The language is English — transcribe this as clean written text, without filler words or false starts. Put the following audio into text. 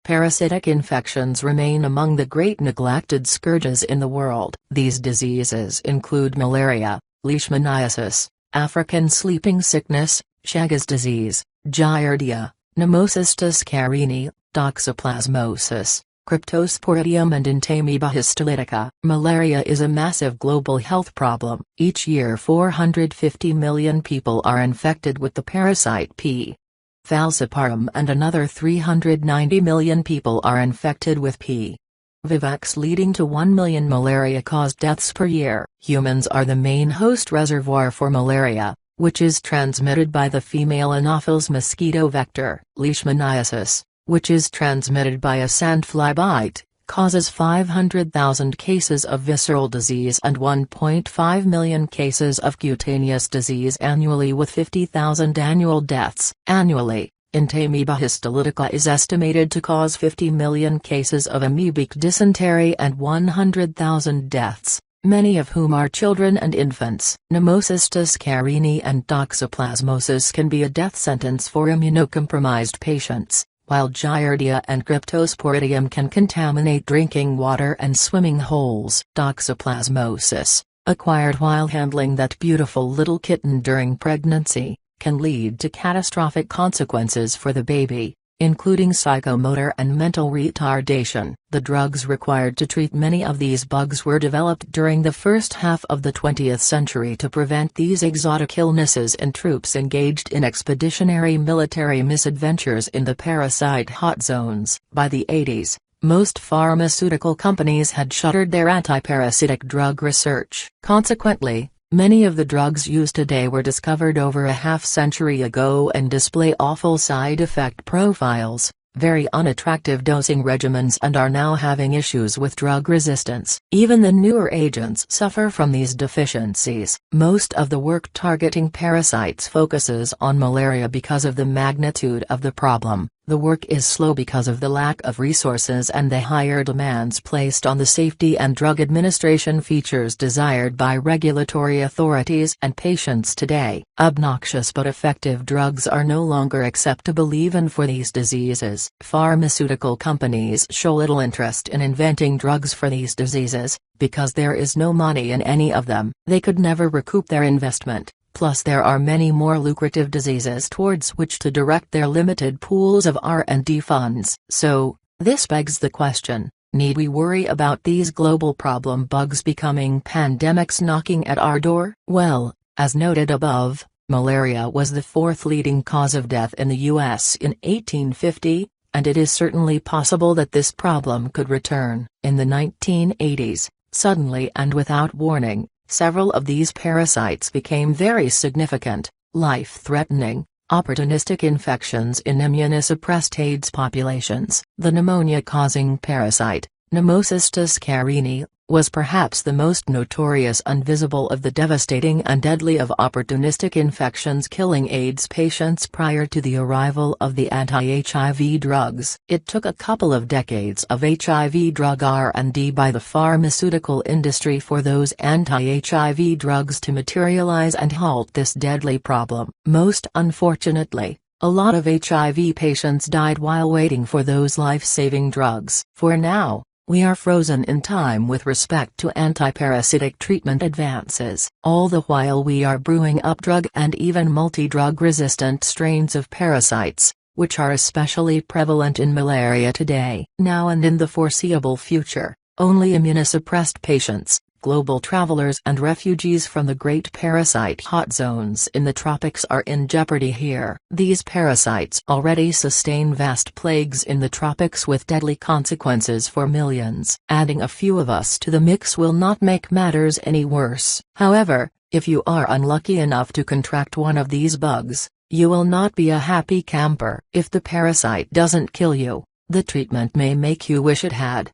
Parasitic infections remain among the great neglected scourges in the world. These diseases include malaria, Leishmaniasis, African sleeping sickness, Chagas disease, giardia, pneumocystis carinii, toxoplasmosis, cryptosporidium and Entamoeba histolytica. Malaria is a massive global health problem. Each year 450 million people are infected with the parasite P. falciparum and another 390 million people are infected with P. vivax, leading to 1 million malaria-caused deaths per year. Humans are the main host reservoir for malaria, which is transmitted by the female Anopheles mosquito vector. Leishmaniasis, which is transmitted by a sandfly bite, causes 500,000 cases of visceral disease and 1.5 million cases of cutaneous disease annually, with 50,000 annual deaths. Annually, Entamoeba histolytica is estimated to cause 50 million cases of amoebic dysentery and 100,000 deaths, many of whom are children and infants. Pneumocystis carinii and toxoplasmosis can be a death sentence for immunocompromised patients, while giardia and cryptosporidium can contaminate drinking water and swimming holes. Toxoplasmosis, acquired while handling that beautiful little kitten during pregnancy, can lead to catastrophic consequences for the baby, including psychomotor and mental retardation. The drugs required to treat many of these bugs were developed during the first half of the 20th century to prevent these exotic illnesses in troops engaged in expeditionary military misadventures in the parasite hot zones. By the 80s, most pharmaceutical companies had shuttered their anti-parasitic drug research. Consequently, many of the drugs used today were discovered over a half-century ago and display awful side effect profiles, very unattractive dosing regimens, and are now having issues with drug resistance. Even the newer agents suffer from these deficiencies. Most of the work targeting parasites focuses on malaria because of the magnitude of the problem. The work is slow because of the lack of resources and the higher demands placed on the safety and drug administration features desired by regulatory authorities and patients today. Obnoxious but effective drugs are no longer acceptable even for these diseases. Pharmaceutical companies show little interest in inventing drugs for these diseases, because there is no money in any of them. They could never recoup their investment. Plus there are many more lucrative diseases towards which to direct their limited pools of R&D funds. So, this begs the question, need we worry about these global problem bugs becoming pandemics knocking at our door? Well, as noted above, malaria was the fourth leading cause of death in the US in 1850, and it is certainly possible that this problem could return. In the 1980s, suddenly and without warning, several of these parasites became very significant, life-threatening, opportunistic infections in immunosuppressed AIDS populations. The pneumonia-causing parasite, Pneumocystis carinii, was perhaps the most notorious and visible of the devastating and deadly of opportunistic infections killing AIDS patients prior to the arrival of the anti-HIV drugs. It took a couple of decades of HIV drug R&D by the pharmaceutical industry for those anti-HIV drugs to materialize and halt this deadly problem. Most unfortunately, a lot of HIV patients died while waiting for those life-saving drugs. For now, we are frozen in time with respect to anti-parasitic treatment advances. All the while we are brewing up drug and even multi-drug resistant strains of parasites, which are especially prevalent in malaria today. Now and in the foreseeable future, only immunosuppressed patients, global travelers and refugees from the great parasite hot zones in the tropics are in jeopardy here. These parasites already sustain vast plagues in the tropics with deadly consequences for millions. Adding a few of us to the mix will not make matters any worse. However, if you are unlucky enough to contract one of these bugs, you will not be a happy camper. If the parasite doesn't kill you, the treatment may make you wish it had.